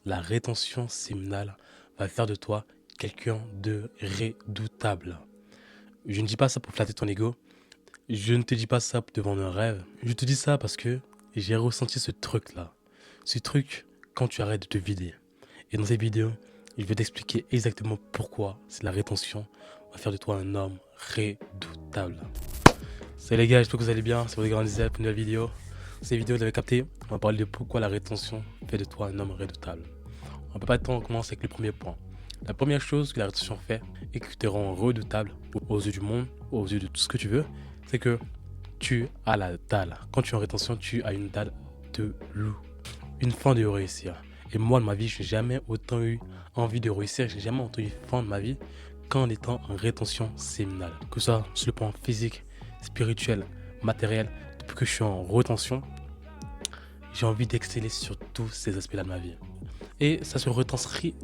la rétention séminale va faire de toi quelqu'un de redoutable. Je ne dis pas ça pour flatter ton ego. Je ne te dis pas ça pour te vendre un rêve. Je te dis ça parce que j'ai ressenti ce truc-là. Ce truc quand tu arrêtes de te vider. Et dans cette vidéo, je vais t'expliquer exactement pourquoi c'est la rétention va faire de toi un homme redoutable. Salut les gars, j'espère que vous allez bien. C'est votre grand Zep pour une nouvelle vidéo. Cette vidéo, vous l'avez capté, on va parler de pourquoi la rétention fait de toi un homme redoutable. On peut pas attendre, on commence avec le premier point. La première chose que la rétention fait et qui te rend redoutable aux yeux du monde, aux yeux de tout ce que tu veux, c'est que tu as la dalle. Quand tu es en rétention, tu as une dalle de loup. Une faim de réussir. Et moi, de ma vie, je n'ai jamais autant eu envie de réussir, j'ai jamais autant eu faim de ma vie qu'en étant en rétention séminale. Que ça, sur le plan physique, spirituel, matériel, depuis que je suis en rétention, j'ai envie d'exceller sur tous ces aspects-là de ma vie. Et ça se retranscrit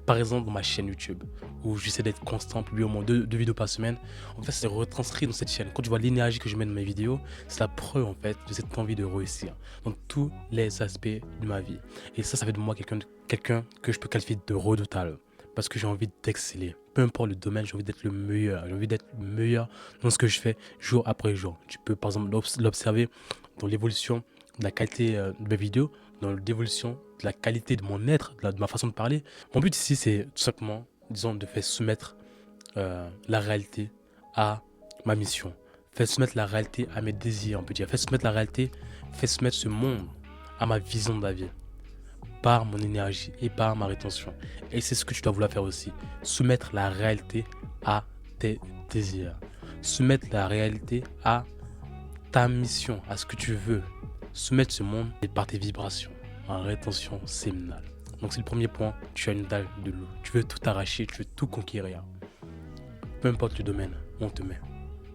par exemple dans ma chaîne YouTube où j'essaie d'être constant, publier au moins deux vidéos par semaine. En fait, ça se retranscrit dans cette chaîne. Quand tu vois l'énergie que je mets dans mes vidéos, c'est la preuve en fait de cette envie de réussir dans tous les aspects de ma vie. Et ça fait de moi quelqu'un que je peux qualifier de redoutable parce que j'ai envie d'exceller. Peu importe le domaine, j'ai envie d'être le meilleur. J'ai envie d'être meilleur dans ce que je fais jour après jour. Tu peux par exemple l'observer dans l'évolution de la qualité de mes vidéos, dans l'évolution de la qualité de mon être, de ma façon de parler. Mon but ici, c'est tout simplement, disons, de faire soumettre la réalité à ma mission. Faire soumettre la réalité à mes désirs, on peut dire. Faire soumettre la réalité, faire soumettre ce monde à ma vision de la vie. Par mon énergie et par ma rétention. Et c'est ce que tu dois vouloir faire aussi. Soumettre la réalité à tes désirs. Soumettre la réalité à ta mission, à ce que tu veux. Soumettre ce monde et par tes vibrations en rétention séminale. Donc c'est le premier point, tu as une dalle de loup. Tu veux tout arracher, tu veux tout conquérir. Peu importe le domaine, on te met.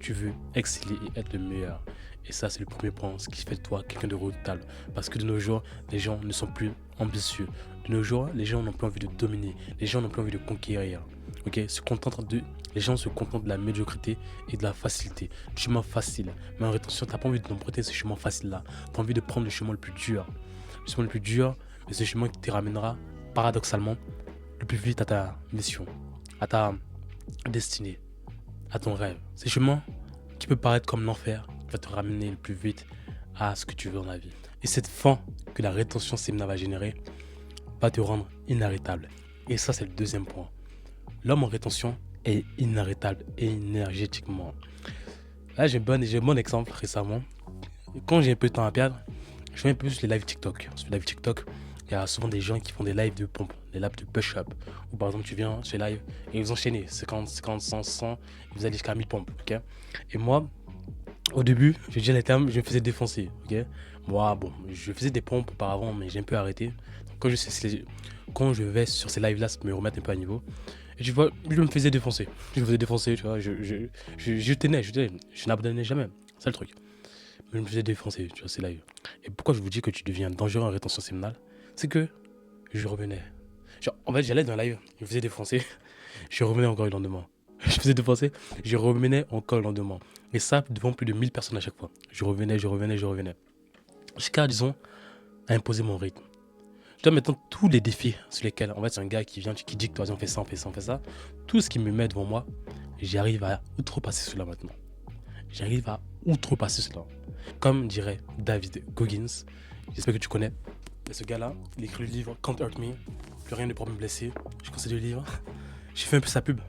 Tu veux exceller et être le meilleur. Et ça, c'est le premier point, ce qui fait de toi quelqu'un de redoutable. Parce que de nos jours, les gens ne sont plus ambitieux. De nos jours, les gens n'ont plus envie de dominer. Les gens n'ont plus envie de conquérir. Ok, les gens se contentent de la médiocrité et de la facilité. Du chemin facile. Mais en rétention, tu n'as pas envie d'emprunter ce chemin facile-là. Tu as envie de prendre le chemin le plus dur. Le chemin le plus dur, mais ce chemin qui te ramènera, paradoxalement, le plus vite à ta mission, à ta destinée, à ton rêve. Ce chemin qui peut paraître comme l'enfer, va te ramener le plus vite à ce que tu veux dans la vie. Et cette faim que la rétention séminale va générer va te rendre inarrêtable. Et ça, c'est le deuxième point. L'homme en rétention est inarrêtable énergétiquement. Là, j'ai un bon exemple récemment. Quand j'ai un peu de temps à perdre, je fais un peu plus les lives TikTok. Sur les lives TikTok, il y a souvent des gens qui font des lives de pompe, des lives de push-up. Ou par exemple, tu viens sur les lives et vous enchaînez 50, 50, 100, 100, et vous allez jusqu'à 1000 pompes. Okay, et moi, au début, je dis les termes, je me faisais défoncer. Okay, moi, bon, je faisais des pompes auparavant, mais j'ai un peu arrêté. Donc, quand je vais sur ces lives-là, ça me remettre un peu à niveau. Et tu vois, je me faisais défoncer. Je me faisais défoncer, tu vois. Je tenais, je n'abandonnais jamais. C'est le truc. Mais je me faisais défoncer, tu vois, ces lives. Et pourquoi je vous dis que tu deviens dangereux en rétention séminale, c'est que je revenais. Genre, en fait, j'allais dans un live, je me faisais défoncer, je revenais encore le lendemain. Je me faisais défoncer, je revenais encore le lendemain. Et ça, devant plus de 1000 personnes à chaque fois. Je revenais. Jusqu'à, disons, à imposer mon rythme. Je dois maintenant tous les défis sur lesquels, en fait, c'est un gars qui vient, qui dit que toi, on fait ça, on fait ça, on fait ça. Tout ce qui me met devant moi, j'arrive à outrepasser cela maintenant. J'arrive à outrepasser cela. Comme dirait David Goggins, j'espère que tu connais. Et ce gars-là, il écrit le livre Can't Hurt Me, plus rien ne pourra me blesser. Je conseille le livre. J'ai fait un peu sa pub.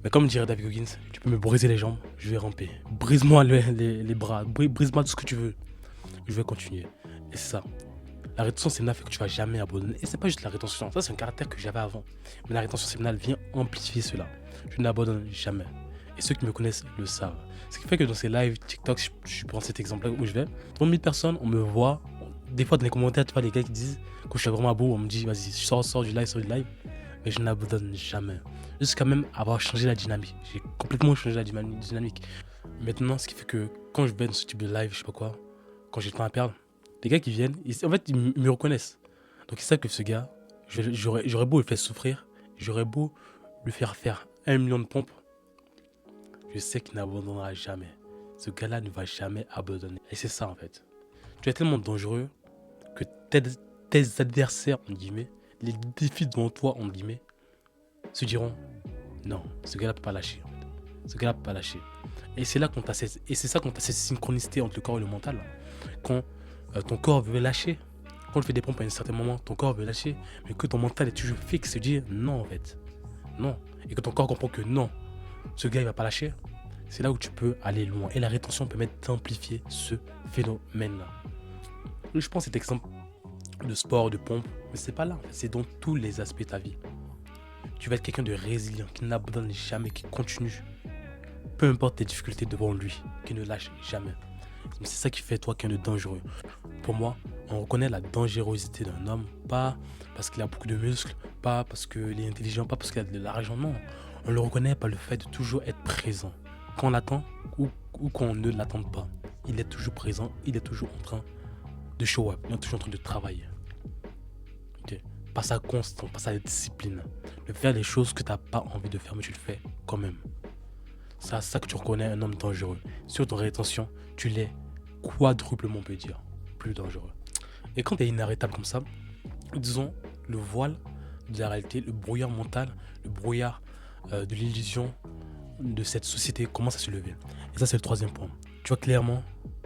Mais comme dirait David Goggins, tu peux me briser les jambes, je vais ramper. Brise-moi les bras, brise-moi tout ce que tu veux. Je vais continuer. Et c'est ça. La rétention séminale fait que tu vas jamais abandonner. Et c'est pas juste la rétention, ça c'est un caractère que j'avais avant. Mais la rétention séminale vient amplifier cela. Je n'abandonne jamais. Et ceux qui me connaissent le savent. Ce qui fait que dans ces lives TikTok, je prends cet exemple-là où je vais, devant 1000 personnes, on me voit. Des fois dans les commentaires, tu vois les gars qui disent, quand je suis vraiment beau, on me dit, vas-y, sors du live, Mais je n'abandonne jamais. Jusqu'à même avoir changé la dynamique. J'ai complètement changé la dynamique. Maintenant, ce qui fait que quand je vais dans ce type de live, je sais pas quoi, quand j'ai le temps à perdre, les gars qui viennent, en fait, ils me reconnaissent. Donc ils savent que ce gars, j'aurais beau le faire souffrir, j'aurais beau lui faire faire 1 million de pompes, je sais qu'il n'abandonnera jamais. Ce gars-là ne va jamais abandonner. Et c'est ça en fait. Tu es tellement dangereux que tes adversaires, en guillemets, les défis devant toi, en guillemets, se diront non, ce gars-là peut pas lâcher. En fait. Ce gars-là peut pas lâcher. Et c'est là qu'on t'a cette, et c'est ça qu'on t'a cette synchronicité entre le corps et le mental. Là. Quand ton corps veut lâcher, quand tu fais des pompes à un certain moment, ton corps veut lâcher, mais que ton mental est toujours fixe, se dit non en fait, non. Et que ton corps comprend que non, ce gars il va pas lâcher. C'est là où tu peux aller loin. Et la rétention permet d'amplifier ce phénomène-là. Je prends cet exemple de sport, de pompe, mais c'est pas là. C'est dans tous les aspects de ta vie. Tu vas être quelqu'un de résilient, qui n'abandonne jamais, qui continue. Peu importe tes difficultés devant lui, qui ne lâche jamais. C'est ça qui fait toi quelqu'un de dangereux. Pour moi, on reconnaît la dangerosité d'un homme, pas parce qu'il a beaucoup de muscles, pas parce qu'il est intelligent, pas parce qu'il a de l'argent, non. On le reconnaît par le fait de toujours être présent. Quand on l'attend ou quand on ne l'attend pas, il est toujours présent, il est toujours en train de show up, il est toujours en train de travailler. Okay. Pas sa constance, pas sa discipline. De faire les choses que tu n'as pas envie de faire, mais tu le fais quand même. C'est ça que tu reconnais un homme dangereux. Sur ton rétention, tu l'es quadruplement, on peut dire, plus dangereux. Et quand tu es inarrêtable comme ça, disons, le voile de la réalité, le brouillard mental, le brouillard de l'illusion de cette société commence à se lever. Et ça, c'est le troisième point. Tu vois clairement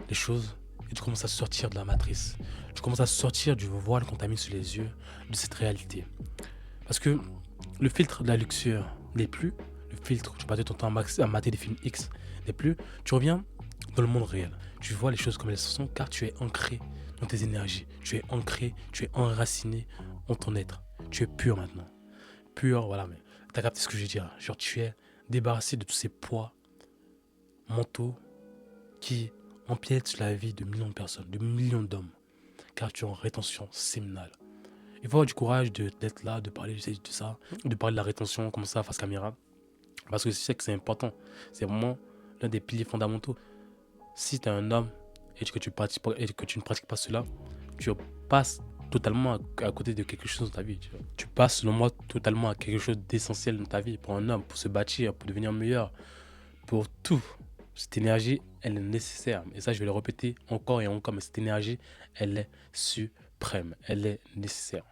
les choses et tu commences à sortir de la matrice. Tu commences à sortir du voile qu'on t'a mis sur les yeux de cette réalité. Parce que le filtre de la luxure n'est plus, le filtre où tu passais ton temps à mater des films X n'est plus, tu reviens dans le monde réel. Tu vois les choses comme elles sont car tu es ancré dans tes énergies. Tu es ancré, tu es enraciné en ton être. Tu es pur maintenant. Pur, voilà, mais t'as capté ce que je veux dire. Genre, tu es débarrassé de tous ces poids mentaux qui empiètent sur la vie de millions de personnes, de millions d'hommes, car tu es en rétention séminale. Il faut avoir du courage d'être là, de parler de ça, de parler de la rétention comme ça face caméra, parce que je sais que c'est important. C'est vraiment l'un des piliers fondamentaux. Si tu es un homme et que tu ne pratiques pas cela, tu passes totalement à côté de quelque chose dans ta vie. Tu passes, selon moi, totalement à quelque chose d'essentiel dans ta vie pour un homme, pour se bâtir, pour devenir meilleur, pour tout. Cette énergie, elle est nécessaire. Et ça, je vais le répéter encore et encore, mais cette énergie, elle est suprême. Elle est nécessaire.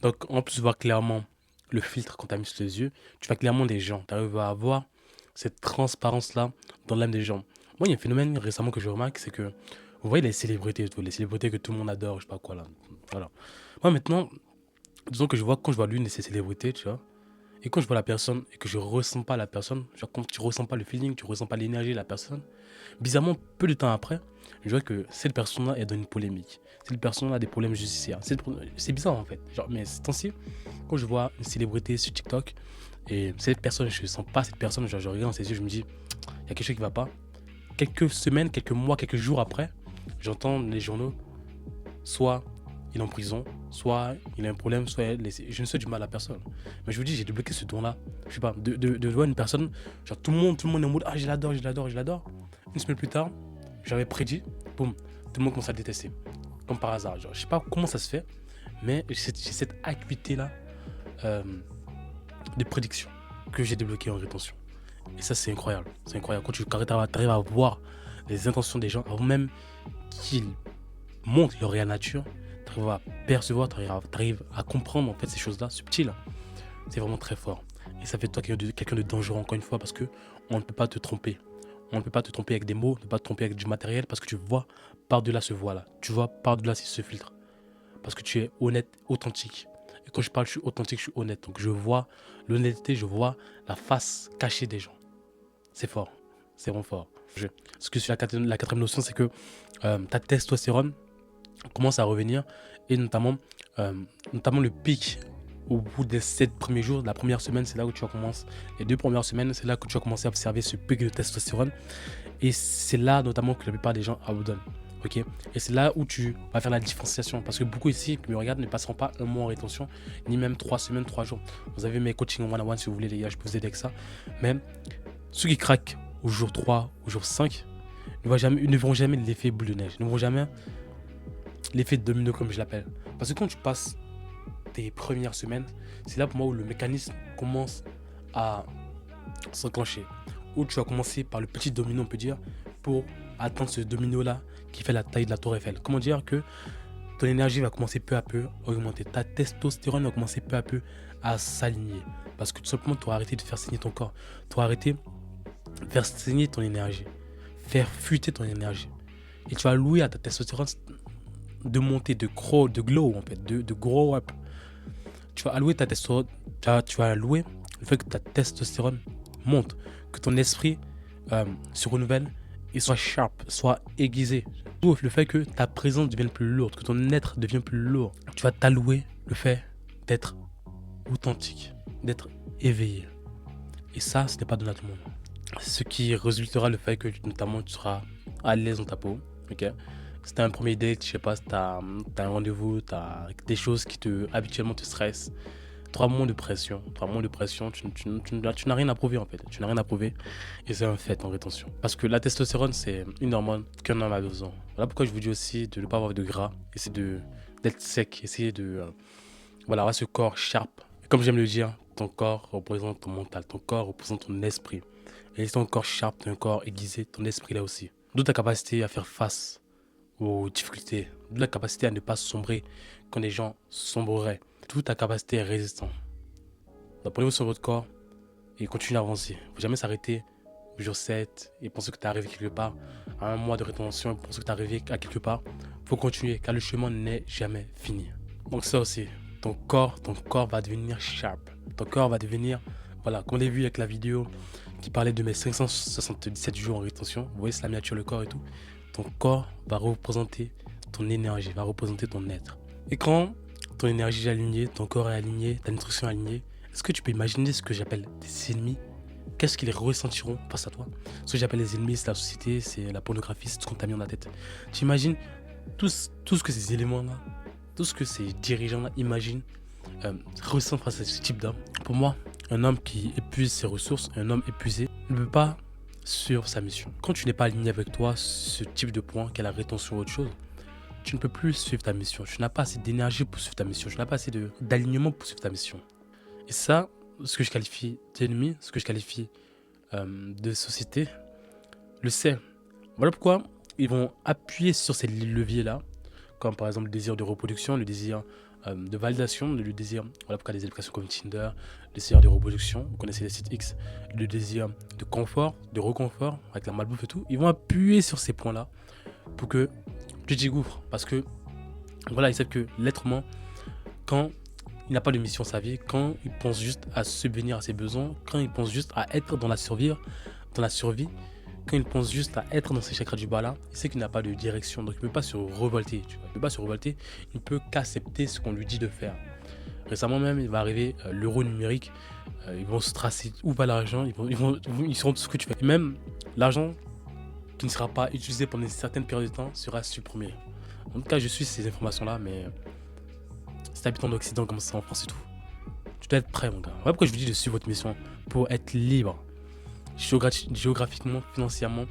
Donc, en plus de voir clairement le filtre qu'on t'a mis sur les yeux, tu vois clairement les gens. Tu arrives à avoir cette transparence-là dans l'âme des gens. Moi, il y a un phénomène récemment que je remarque, c'est que vous voyez les célébrités que tout le monde adore, je sais pas quoi là. Voilà. Moi, maintenant, disons que quand je vois l'une de ces célébrités, tu vois, et quand je vois la personne et que je ressens pas la personne, genre quand tu ressens pas le feeling, tu ressens pas l'énergie de la personne, bizarrement, peu de temps après, je vois que cette personne-là est dans une polémique. Cette personne-là a des problèmes judiciaires. C'est bizarre en fait. Genre, mais ces temps-ci, quand je vois une célébrité sur TikTok et cette personne, je ne sens pas cette personne, genre je regarde dans ses yeux, je me dis, il y a quelque chose qui ne va pas. Quelques semaines, quelques mois, quelques jours après, j'entends les journaux, soit il est en prison, soit il a un problème, soit je ne souhaite du mal à personne. Mais je vous dis, j'ai débloqué ce don-là. Je sais pas, de voir une personne, genre tout le monde est en mode, ah je l'adore. Une semaine plus tard, j'avais prédit, boum, tout le monde commence à le détester. Comme par hasard, genre, je sais pas comment ça se fait, mais j'ai cette acuité-là de prédiction que j'ai débloquée en rétention. Et ça, c'est incroyable. C'est incroyable. Quand tu arrives à voir les intentions des gens, avant même qu'ils montrent leur réelle nature, tu arrives à percevoir, tu arrives à comprendre en fait ces choses-là subtiles. C'est vraiment très fort. Et ça fait de toi quelqu'un de dangereux, encore une fois, parce que on ne peut pas te tromper. On ne peut pas te tromper avec des mots, on ne peut pas te tromper avec du matériel, parce que tu vois par-delà ce voile-là. Tu vois par-delà ce filtre. Parce que tu es honnête, authentique. Et quand je parle, je suis authentique, je suis honnête. Donc je vois l'honnêteté, je vois la face cachée des gens. C'est fort. C'est vraiment fort. Ce que sur la quatrième notion, c'est que ta testostérone commence à revenir. Et notamment le pic au bout des 7 premiers jours, la première semaine, c'est là où tu vas commencer. Les 2 premières semaines, c'est là que tu vas commencer à observer ce pic de testostérone. Et c'est là notamment que la plupart des gens abandonnent. Okay. Et c'est là où tu vas faire la différenciation. Parce que beaucoup ici qui me regardent ne passeront pas un mois en rétention, ni même 3 semaines, 3 jours. Vous avez mes coachings en one-on-one si vous voulez, les gars, je peux vous aider avec ça. Mais ceux qui craquent au jour 3, au jour 5, ne verront jamais l'effet boule de neige, ne verront jamais l'effet domino comme je l'appelle. Parce que quand tu passes tes premières semaines, c'est là pour moi où le mécanisme commence à s'enclencher. Où tu vas commencer par le petit domino, on peut dire, pour atteindre ce domino-là qui fait la taille de la tour Eiffel. Comment dire que ton énergie va commencer peu à peu à augmenter. Ta testostérone va commencer peu à peu à s'aligner. Parce que tout simplement, tu auras arrêté de faire saigner ton corps. Tu auras arrêté de faire saigner ton énergie. Faire fuiter ton énergie. Et tu vas louer à ta testostérone de monter, de glow en fait, de grow up. Tu vas allouer ta testostérone, tu vas allouer le fait que ta testostérone monte, que ton esprit se renouvelle et soit sharp, soit aiguisé. Le fait que ta présence devienne plus lourde, que ton être devienne plus lourd. Tu vas t'allouer le fait d'être authentique, d'être éveillé. Et ça, ce n'est pas donné à tout le monde. Ce qui résultera le fait que notamment tu seras à l'aise dans ta peau. Ok. Si t'as un premier date, je sais pas, si t'as un rendez-vous, t'as des choses qui habituellement te stressent, tu auras moins de pression. Tu n'as rien à prouver en fait. Tu n'as rien à prouver et c'est un fait en rétention. Parce que la testostérone, c'est une hormone qu'un homme a besoin. Voilà pourquoi je vous dis aussi de ne pas avoir de gras, essayer d'être sec, essayer de voilà, avoir ce corps sharp. Et comme j'aime le dire, ton corps représente ton mental, ton corps représente ton esprit. Et si ton corps sharp, ton corps aiguisé, ton esprit là aussi. D'où ta capacité à faire face aux difficultés, d'où la capacité à ne pas sombrer quand les gens sombreraient, d'où ta capacité à résister. Donc prenez-vous sur votre corps et continuez à avancer. Il ne faut jamais s'arrêter au jour 7 et penser que tu es arrivé quelque part, à un mois de rétention et penser que tu es arrivé à quelque part. Il faut continuer car le chemin n'est jamais fini. Donc ça aussi, ton corps va devenir sharp. Ton corps va devenir, voilà, comme on l'a vu avec la vidéo qui parlait de mes 577 jours en rétention. Vous voyez, c'est la miniature, le corps et tout. Ton corps va représenter ton énergie, va représenter ton être. Et quand ton énergie est alignée, ton corps est aligné, ta nutrition est alignée, est-ce que tu peux imaginer ce que j'appelle des ennemis? Qu'est-ce qu'ils ressentiront face à toi? Ce que j'appelle les ennemis, c'est la société, c'est la pornographie, c'est tout ce qu'on t'a mis dans la tête. Tu imagines tout ce que ces éléments-là, tout ce que ces dirigeants-là imaginent, ressentent face à ce type d'homme. Pour moi, un homme qui épuise ses ressources, un homme épuisé, ne peut pas suivre sa mission. Quand tu n'es pas aligné avec toi, ce type de point, qu'est la rétention ou autre chose, tu ne peux plus suivre ta mission. Tu n'as pas assez d'énergie pour suivre ta mission. Tu n'as pas assez d'alignement pour suivre ta mission. Et ça, ce que je qualifie d'ennemi, ce que je qualifie de société, le sait. Voilà pourquoi ils vont appuyer sur ces leviers-là, comme par exemple le désir de reproduction, le désir de validation, le désir, voilà pourquoi des applications comme Tinder, le désir de reproduction, vous connaissez les sites X, le désir de confort, de reconfort, avec la malbouffe et tout, ils vont appuyer sur ces points-là pour que tu t'y gouffres. Parce que, voilà, ils savent que l'être humain, quand il n'a pas de mission dans sa vie, quand il pense juste à subvenir à ses besoins, quand il pense juste à être dans la survie, quand il pense juste à être dans ces chakras du bas là, il sait qu'il n'a pas de direction, donc il ne peut pas se révolter. Il ne peut pas se révolter, il ne peut qu'accepter ce qu'on lui dit de faire. Récemment même, il va arriver l'euro numérique, ils vont se tracer où va l'argent, ils sauront tout ce que tu fais. Et même l'argent qui ne sera pas utilisé pendant une certaine période de temps sera supprimé. En tout cas, je suis ces informations-là, mais si tu habites en Occident comme ça en France et tout, tu dois être prêt, mon gars. Voilà pourquoi je vous dis de suivre votre mission pour être libre, géographiquement, financièrement,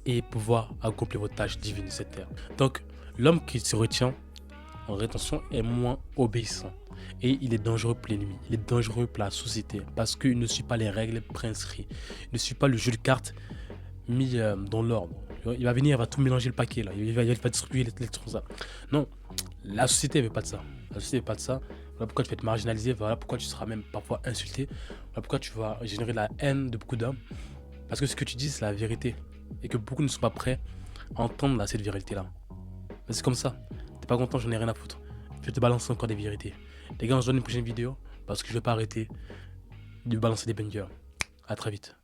et pouvoir accomplir vos tâches divines de cette terre. Donc, l'homme qui se retient en rétention est moins obéissant. Et il est dangereux pour l'ennemi, il est dangereux pour la société, parce qu'il ne suit pas les règles prescrites, il ne suit pas le jeu de cartes mis dans l'ordre. Il va venir, il va tout mélanger le paquet, là. Il va distribuer les trucs comme ça. Non, la société ne veut pas de ça. La société ne veut pas de ça. Voilà pourquoi tu vas être marginalisé, voilà pourquoi tu seras même parfois insulté, voilà pourquoi tu vas générer de la haine de beaucoup d'hommes. Parce que ce que tu dis, c'est la vérité. Et que beaucoup ne sont pas prêts à entendre cette vérité-là. Mais c'est comme ça. T'es pas content, j'en ai rien à foutre. Je vais te balancer encore des vérités. Les gars, on se donne une prochaine vidéo parce que je vais pas arrêter de balancer des bangers. À très vite.